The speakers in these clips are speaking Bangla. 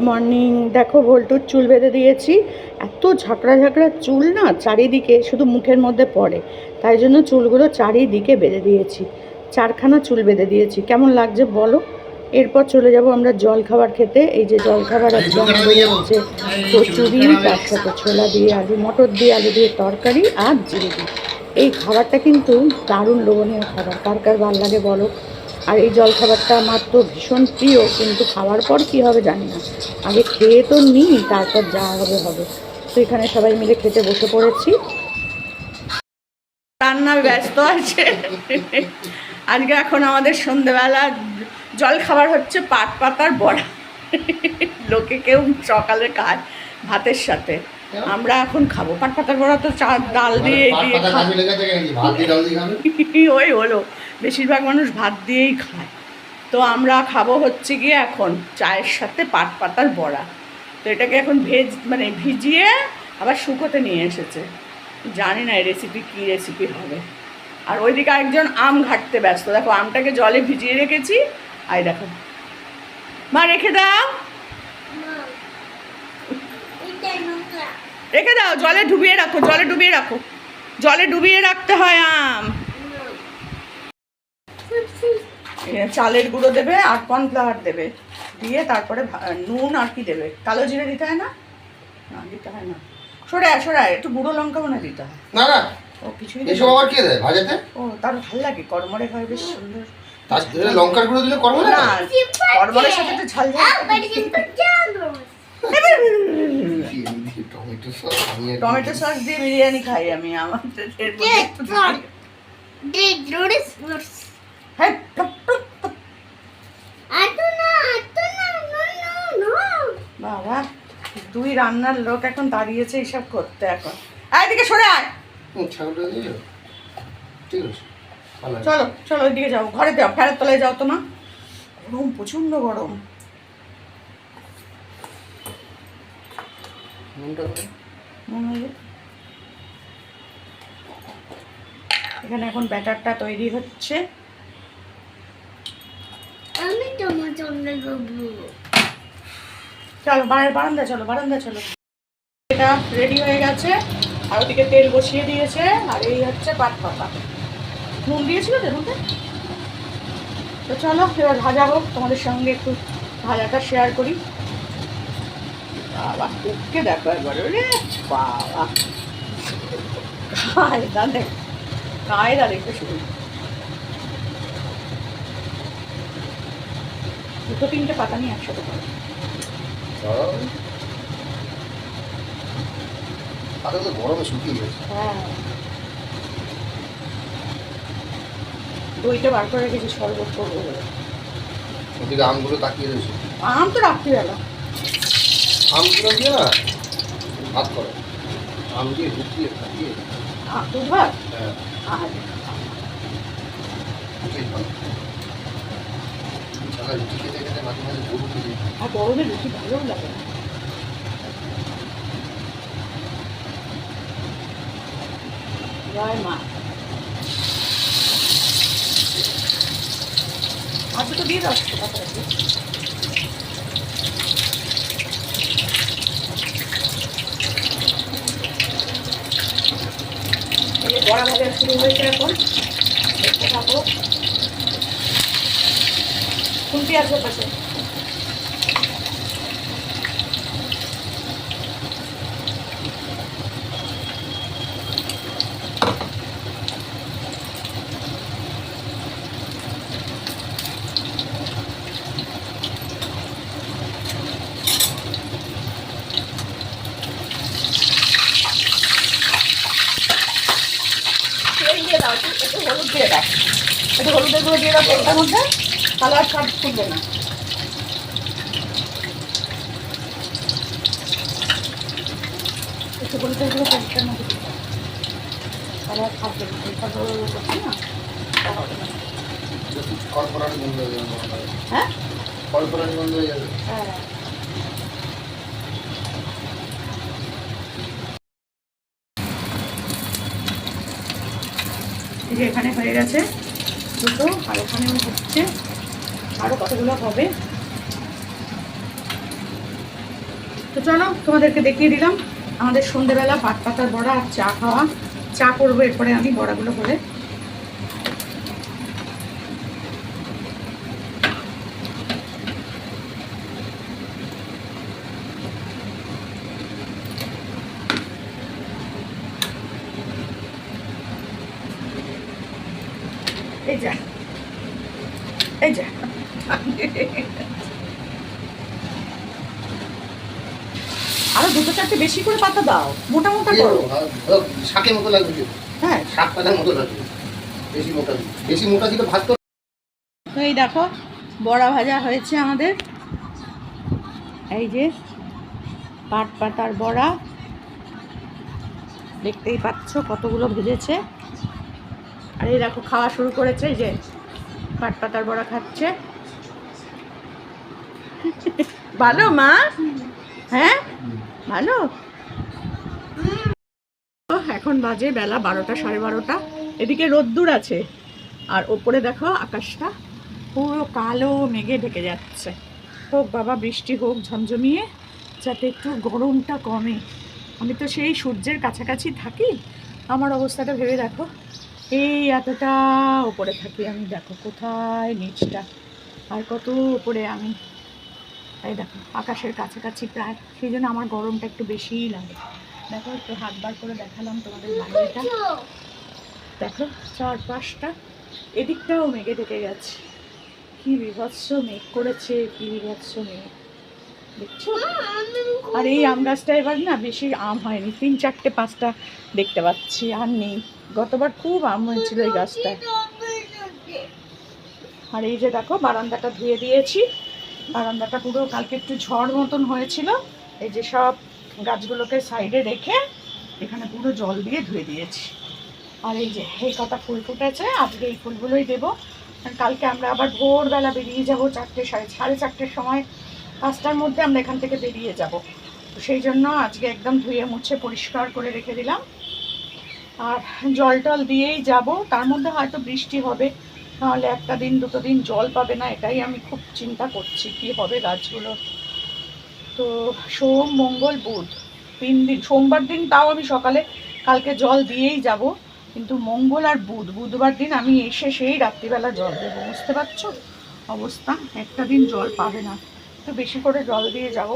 মর্নিং। দেখো ভোল্টুর চুল বেঁধে দিয়েছি। এত ঝাঁকড়া ঝাঁকড়া চুল না, চারিদিকে শুধু মুখের মধ্যে পড়ে, তাই জন্য চুলগুলো চারিদিকে বেঁধে দিয়েছি। 4খানা চুল বেঁধে দিয়েছি। কেমন লাগছে বলো? এরপর চলে যাব আমরা জল খাবার খেতে। এই যে জল খাবার আজকে আমাদের হচ্ছে কচুরি, তার সাথে ছোলা দিয়ে আলু, মটর দিয়ে আলু দিয়ে তরকারি আর জিলিপি। এই খাবারটা কিন্তু দারুণ লোভনীয় খাবার। কার কার ভালো লাগে বলো? আর এই জলখাবারটা আমার তো ভীষণ প্রিয়, কিন্তু খাওয়ার পর কী হবে জানি না। আগে খেয়ে তো নিই, তারপর যা হবে হবে। তো এখানে সবাই মিলে খেতে বসে পড়েছি। রান্না ব্যস্ত আছে আজকে। এখন আমাদের সন্ধেবেলা জল খাবার হচ্ছে পাট পাতার বড়া। লোকে কেউ সকালে খায় ভাতের সাথে, আমরা এখন খাবো পাট পাতার বড়া। তো ডাল দিয়ে ওই হলো, বেশিরভাগ মানুষ ভাত দিয়েই খায়। তো আমরা খাবো হচ্ছে গিয়ে এখন চায়ের সাথে পাট পাতার বড়া। তো এটাকে এখন ভিজিয়ে আবার শুকোতে নিয়ে এসেছে। জানি না এই রেসিপি কী রেসিপি হবে। আর ওইদিকে আরেকজন আম ঘাটতে ব্যস্ত। দেখো আমটাকে জলে ভিজিয়ে রেখেছি। আই দেখো, মা রেখে দাও, রেখে দাও, জলে ডুবিয়ে রাখো, জলে ডুবিয়ে রাখো, জলে ডুবিয়ে রাখতে হয় আম। চালের গুঁড়ো দেবে আর কর্নফ্লাওয়ার দেবে, দিয়ে তারপরে নুন আর কি দেবে, কালো জিরে দিতে হয় না? না দিতে হয় না, সরায় একটু গুঁড়ো লঙ্কা মনে দিতে হয়। না না, ও কিছুই এসব আবার কে দেয় ভাজাতে? ও তার ভালো লাগে, কড়মড়ে হয় বেশ সুন্দর। তার সাথে লঙ্কার গুঁড়ো দিলে কড়মড়ে না, কড়মড়ের সাথে তো ঝাল ঝাল। টমেটো সস দিয়ে বিরিয়ানি খাই আমি। আমাদের বাবা, দুই রান্নার লোক এখন দাঁড়িয়েছে এইসব করতে। এখন এদিকে সরে আয়। চলো চলো ওইদিকে যাও, ঘরে যাও, ফেরার তলায় যাও। তো না, গরম, প্রচন্ড গরম। এখানে এখন ব্যাটারটা তৈরি হচ্ছে। চলো বারান্দা চলো, বারান্দা চলো। এটা রেডি হয়ে গেছে, আর ওদিকে তেল বসিয়ে দিয়েছে। আর এই হচ্ছে পাট পাতা, নুন দিয়েছিল দেখুন। তো চলো এবার ভাজা হোক, তোমাদের সঙ্গে একটু ভাজাটা শেয়ার করি। বাবা কুককে দেখো একবার, রে বাবা, কায়দা দেখতে শুরু। 2-3টে পাতা নিয়ে একসাথে করো। গরমে শুকিয়ে গেছে। হ্যাঁ, দইটা বার করে রেখেছি, শরবত করবো। ওদিকে আমগুলো তাকিয়ে রয়েছে। আম তো রাত্রিবেলা আমগুলো দিয়ে না ভাত করো, আম দিয়ে ঢুকিয়ে তাকিয়ে দুধ ভাত। হ্যাঁ, রুটি খেতে খেতে মাঝে মাঝে গরু খেতে, আর গরমে রুটি ভালোও লাগে না। জয় মা। আচ্ছা তো দিয়ে দাও পাতাটা। বড়া ভাজা শুরু হয়েছে এখন, দেখতে থাকো। খুন্তি আছে পাশে। দিয়ে দাও, একটু হলুদ দিয়ে দাও, একটু হলুদের গুঁড়ো দিয়ে দাও তেলটার মধ্যে, তাহলে আর স্বাদ ফুটবে না। একটু হলুদের গুঁড়ো তেলটার মধ্যে দিয়ে দাও, তাহলে আর থাকবে না। তেলটা ধরো করছি না, হ্যাঁ কড়কড়ানি বন্ধ হয়ে যাবে। হ্যাঁ, এখানে হয়ে গেছে দুটো, আর ওখানেও হচ্ছে, আরও কতগুলো হবে। তো চলো তোমাদেরকে দেখিয়ে দিলাম আমাদের সন্ধেবেলা পাট পাতার বড়া আর চা খাওয়া। চা করবো এরপরে আমি বড়াগুলো হলে। এই যা এই যা আরো দুটো চারটে বেশি করে পাতা দাও, মোটা মোটা করো, শাকের মতো লাগবে। হ্যাঁ, শাক পাতার মতো লাগবে, বেশি মোটা, বেশি মোটা দিলে ভাত। তো এই দেখো বড়া ভাজা হয়েছে আমাদের, এই যে পাট পাতার বড়া, দেখতেই পাচ্ছ কতগুলো ভেজেছে। আর এই দেখো খাওয়া শুরু করেছে, এই যে পাট পাতার বড়া খাচ্ছে। ভালো মা? হ্যাঁ ভালো। এখন বাজে বেলা 12টা, 12:30। এদিকে রোদ্দুর আছে আর ওপরে দেখো আকাশটা পুরো কালো মেঘে ঢেকে যাচ্ছে। হোক বাবা বৃষ্টি হোক ঝমঝমিয়ে, যাতে একটু গরমটা কমে। আমি তো সেই সূর্যের কাছাকাছি থাকি, আমার অবস্থাটা ভেবে দেখো, এই এতটা ওপরে থাকি আমি, দেখো কোথায় নিচটা আর কত উপরে আমি, এই দেখো আকাশের কাছাকাছি প্রায়, সেই জন্য আমার গরমটা একটু বেশিই লাগে। দেখো একটু হাত বার করে দেখালাম তোমাদের বাইরেটা, দেখো চারপাশটা, এদিকটাও মেঘে ঢেকে গেছে, কি বিভৎস মেঘ করেছে, কি বিভৎস মেঘ দেখছো। আর এই আম গাছটা এবার না বেশি আম হয়নি, 3, 4, 5টা দেখতে পাচ্ছি, আর নেই। গতবার খুব আম হয়েছিল এই গাছটায়। আর এই যে দেখো বারান্দাটা ধুয়ে দিয়েছি, বারান্দাটা পুরো কালকে একটু ঝড় মতন হয়েছিল, এই যে সব গাছগুলোকে সাইডে রেখে এখানে পুরো জল দিয়ে ধুয়ে দিয়েছি। আর এই যে এই কটা ফুল ফুটেছে, আজকে এই ফুলগুলোই দেবো। কালকে আমরা আবার ভোরবেলা বেরিয়ে যাবো, 4টে, 4:30-4:30 সময়, 5টার মধ্যে আমরা এখান থেকে বেরিয়ে যাব। তো সেই জন্য আজকে একদম ধুয়ে মুছে পরিষ্কার করে রেখে দিলাম। আর জল টল দিয়েই যাব, তার মধ্যে হয়তো বৃষ্টি হবে, নাহলে একটা দিন 2 দিন জল পাবে না, এটাই আমি খুব চিন্তা করছি কি হবে গাছগুলো। তো সোম, মঙ্গল, বুধ 3 দিন, সোমবার দিন তাও আমি সকালে কালকে জল দিয়েই যাব, কিন্তু মঙ্গল আর বুধবার দিন আমি এসে সেই রাত্রিবেলা জল দেবো, বুঝতে পারছো অবস্থা, একটা দিন জল পাবে না। তো বেশি করে জল দিয়ে যাব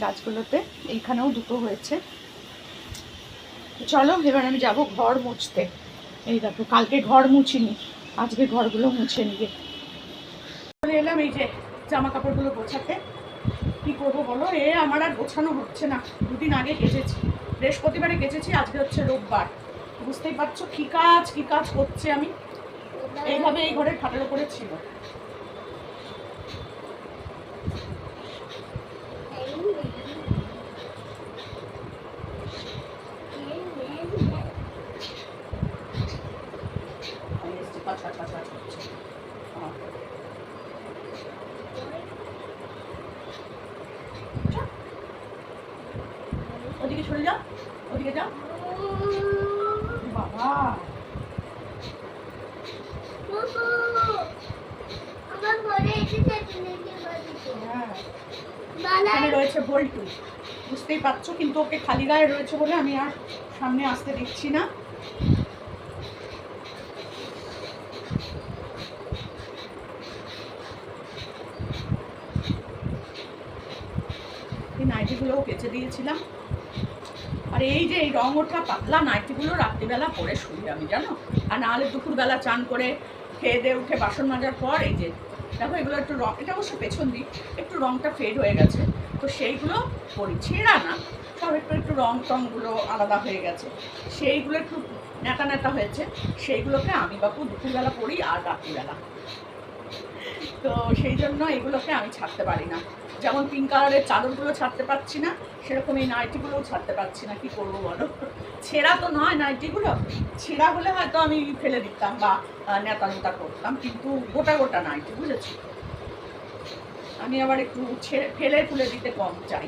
গাছগুলোতে, এইখানেও 2টো হয়েছে। চলো এবার আমি যাব ঘর মুছতে। এই দেখো কালকে ঘর মুছিনি, আজকে ঘরগুলো মুছে নিয়ে চলে এলাম এই যে জামা কাপড়গুলো গোছাতে। কি করবো বলো, আমার আর গোছানো হচ্ছে না, 2 দিন আগে কেচেছি, বৃহস্পতিবারে কেচেছি, আজকে হচ্ছে রোববার, বুঝতেই পারছো কি কাজ করছে আমি। এইভাবে এই ঘরের খাটের উপরে ছিল। ওদিকে সরে যাও, ওদিকে যাও বাবা। এখানে রয়েছে বল্টু, বুঝতেই পারছো, কিন্তু ওকে খালি গায়ে রয়েছে বলে আমি আর সামনে আসতে দিচ্ছি না। এই নাইটিগুলোও কেচে দিয়েছিলাম। আর এই যে এই রং ওঠা পাতলা নাইটিগুলো রাত্রিবেলা পরে শুই আমি, জানো, আর নাহলে দুপুরবেলা চান করে খেয়ে দিয়ে উঠে বাসন মাজার পর এই যে দেখো এগুলো একটু রং, এটা অবশ্য পেছন দিক একটু রংটা ফেড হয়ে গেছে, তো সেইগুলো পরি, ছেঁড়া না, সব একটু রং টংগুলো আলাদা হয়ে গেছে, সেইগুলো একটু নেতা নেতা হয়েছে, সেইগুলোকে আমি বাপু দুপুরবেলা পরি আর রাত্রিবেলা। তো সেই জন্য এগুলোকে আমি ছাড়তে পারি না, যেমন পিঙ্ক কালারের চাদরগুলো ছাড়তে পারছি না, সেরকম এই নাইটিগুলোও ছাড়তে পারছি না, কি করবো বলো। ছেঁড়া তো নয় নাইটিগুলো, ছেঁড়া হলে হয়তো আমি ফেলে দিতাম বা নেতা নেতা করতাম, কিন্তু গোটা গোটা নাইটি, বুঝেছি, আমি আবার একটু ফেলে তুলে দিতে কম চাই।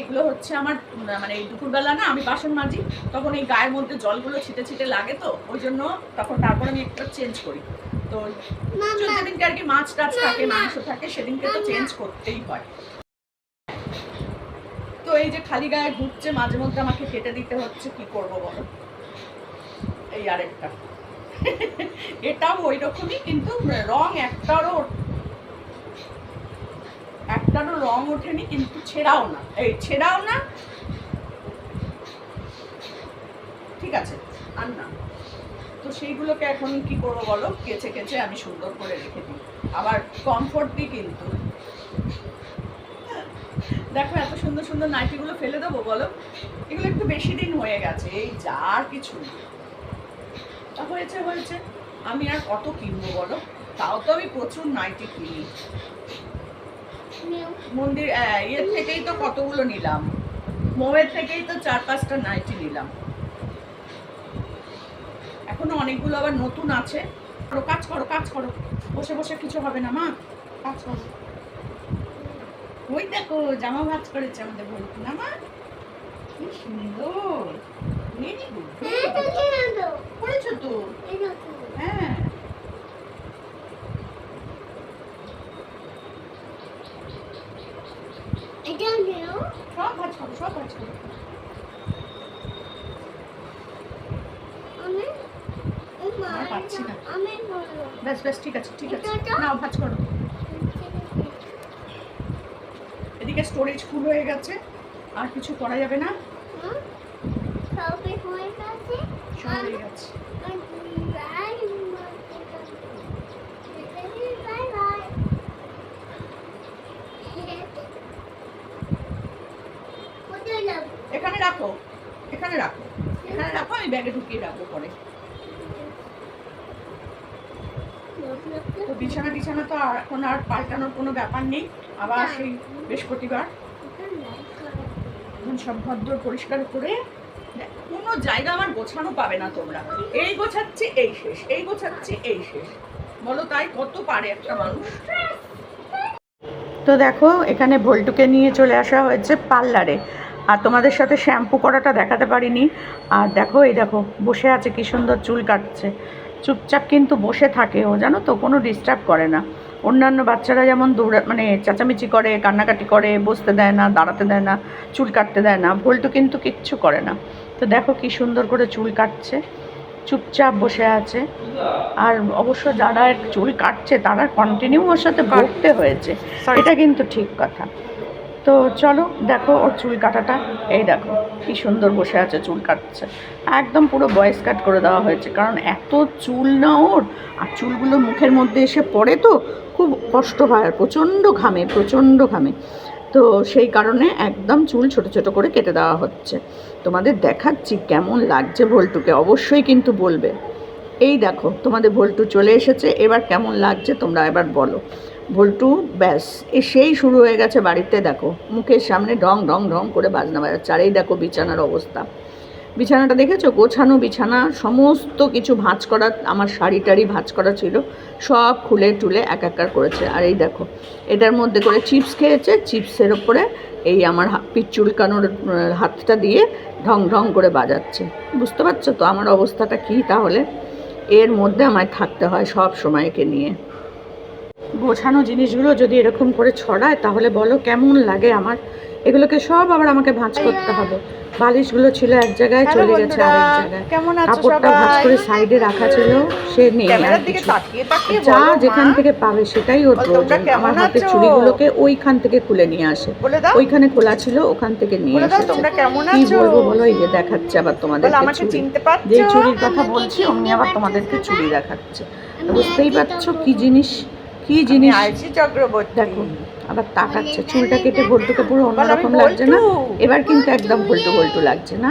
এগুলো হচ্ছে আমার মানে এই দুপুরবেলা না আমি বাসন মাজি, তখন এই গায়ের মধ্যে জলগুলো ছিটে ছিটে লাগে, তো ওই জন্য তখন তারপর আমি একটু চেঞ্জ করি, তো যেদিনকে আর কি মাছ টাছ থাকে, মাংস থাকে, সেদিনকে তো চেঞ্জ করতেই হয়। তো এই যে খালি গায়ে ঘুরছে, মাঝে মধ্যে আমাকে কেটে দিতে হচ্ছে, কি করবো বলো। এই আরেকটা এটাও ওই রকমই, কিন্তু রং একটারও রং ওঠেনি, কিন্তু ছেঁড়াও না, ছেঁড়াও না, ঠিক আছে আর না। তো সেইগুলোকে এখন কি করবো বলো, কেচে কেচে আমি সুন্দর করে রেখে দিই, আবার কমফোর্ট দিই। কিন্তু দেখো এত সুন্দর সুন্দর নাইটিগুলো ফেলে দেবো বলো, এগুলো একটু বেশি দিন হয়ে গেছে, এই যার কিছু হয়েছে, আমি আর কত কিনবো বলো। তাও তো আমি প্রচুর নাইটি কিনি, মন্দির ইয়ের থেকেই তো কতগুলো নিলাম, মোয়ের থেকেই তো 4-5টা নাইটি নিলাম, এখনো অনেকগুলো আবার নতুন আছে। কাজ করো, বসে বসে কিছু হবে না মা, কাজ করো। ওই দেখো জামা ভাঁজ করেছে আমাদের বলতো না মা, কি সুন্দর করেছো তো। হ্যাঁ সব ভাঁজ করো। পাচ্ছি না, বেশ ঠিক আছে নাও ভাঁজ করো। এদিকে স্টোরেজ ফুল হয়ে গেছে, আর কিছু করা যাবে না, সব হয়ে গেছে। এখানে রাখো, আমি ব্যাগে ঢুকিয়ে রাখবো পরে। তো বিছানা তো এখন আর পাল্টানোর কোনো ব্যাপার নেই, আবার সেই বৃহস্পতিবার এখন সব ভদ্র পরিষ্কার করে, কোনো জায়গা আমার গোছানো পাবে না তোমরা, এই গোছাচ্ছি এই শেষ, এই গোছাচ্ছি এই শেষ, বলো তাই কত পারে একটা মানুষ। তো দেখো এখানে ভল্টুকে নিয়ে চলে আসা হয়েছে পার্লারে, আর তোমাদের সাথে শ্যাম্পু করাটা দেখাতে পারিনি। আর দেখো এই দেখো বসে আছে, কি সুন্দর চুল কাটছে, চুপচাপ কিন্তু বসে থাকে ও, জানো তো, কোনো ডিস্টার্ব করে না। অন্যান্য বাচ্চারা যেমন মানে চেঁচামেচি করে, কান্নাকাটি করে, বসতে দেয় না, দাঁড়াতে দেয় না, চুল কাটতে দেয় না, ভল্টু কিন্তু কিচ্ছু করে না। তো দেখো কি সুন্দর করে চুল কাটছে, চুপচাপ বসে আছে। আর অবশ্য যারা চুল কাটছে তারা কন্টিনিউ ওর সাথে বসতে হয়েছে, এটা কিন্তু ঠিক কথা। তো চলো দেখো ওর চুল কাটাটা, এই দেখো কি সুন্দর বসে আছে, চুল কাটছে, একদম পুরো বয়েস কাট করে দেওয়া হয়েছে, কারণ এত চুল না ওর, আর চুলগুলো মুখের মধ্যে এসে পড়ে তো খুব কষ্ট হয়, আর প্রচণ্ড ঘামে, তো সেই কারণে একদম চুল ছোট ছোট করে কেটে দেওয়া হচ্ছে। তোমাদের দেখাচ্ছি কেমন লাগছে ভল্টুকে, অবশ্যই কিন্তু বলবে। এই দেখো তোমাদের ভল্টু চলে এসেছে, এবার কেমন লাগছে তোমরা এবার বলো। ভল্টু ব্যাস সেই শুরু হয়ে গেছে বাড়িতে, দেখো মুখের সামনে ঢং ঢং ঢং করে বাজনা বাজাচ্ছে। আর এই দেখো বিছানার অবস্থা, বিছানাটা দেখেছো, গোছানো বিছানা, সমস্ত কিছু ভাঁজ করা, আমার শাড়ি টাড়ি ভাঁজ করা ছিল, সব খুলে টুলে একাকার করেছে। আর এই দেখো এটার মধ্যে করে চিপস খেয়েছে, চিপসের ওপরে এই আমার পিঠ চুলকানোর হাতটা দিয়ে ঢং ঢং করে বাজাচ্ছে। বুঝতে পারছো তো আমার অবস্থাটা কী? তাহলে এর মধ্যে আমায় থাকতে হয় সব সময় একে নিয়ে। গোছানো জিনিসগুলো যদি এরকম করে ছড়ায় তাহলে বলো কেমন লাগে আমার। এগুলোকে সব আবার আমাকে ভাঁজ করতে হবে। বালিশগুলো ছিল এক জায়গায়, চলে গেছে আরেক জায়গায়, কাপড়টা ভাঁজ করে সাইডে রাখা ছিল, সে নেই। যা যেখান থেকে পাবে সেটাই ওর প্রয়োজন। আমার হাতের চুড়িগুলোকে ওইখান থেকে খুলে নিয়ে আসে, ওইখানে খোলা ছিল ওখান থেকে নিয়ে এসেছে। কি বলবো বলো, এই যে দেখাচ্ছে আবার তোমাদেরকে চুড়ি, যে চুড়ির কথা বলছি অমনি আবার তোমাদেরকে চুড়ি দেখাচ্ছে। বুঝতেই পারছো কি জিনিস দেখো, আবার তাকাচ্ছে। চুলটা কেটে ভল্টুকে পুরো অন্যরকম লাগছে না? এবার কিন্তু একদম ভল্টু লাগছে না?